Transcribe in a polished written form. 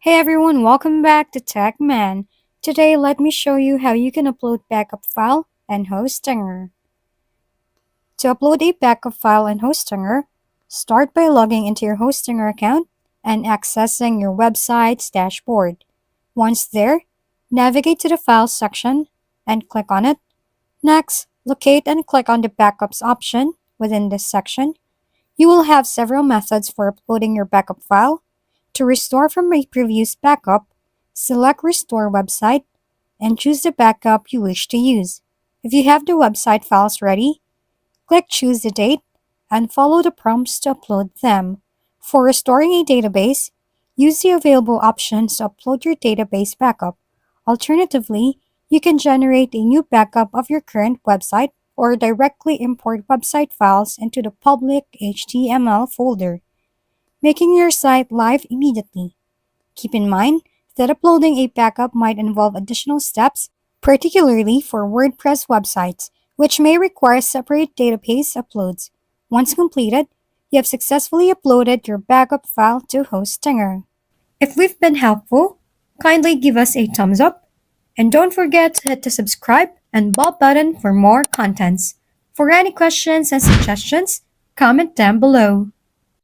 Hey everyone, welcome back to Tech Man. Today, let me show you how you can upload backup file and Hostinger. To upload a backup file in Hostinger, start by logging into your Hostinger account and accessing your website's dashboard. Once there, navigate to the Files section and click on it. Next, locate and click on the Backups option within this section. You will have several methods for uploading your backup file. To restore from a previous backup, select Restore Website and choose the backup you wish to use. If you have the website files ready, click Choose the Date and follow the prompts to upload them. For restoring a database, use the available options to upload your database backup. Alternatively, you can generate a new backup of your current website or directly import website files into the public HTML folder, making your site live immediately. Keep in mind that uploading a backup might involve additional steps, particularly for WordPress websites, which may require separate database uploads. Once completed, you have successfully uploaded your backup file to Hostinger. If we've been helpful, kindly give us a thumbs up and don't forget to hit the subscribe and bell button for more contents. For any questions and suggestions, comment down below.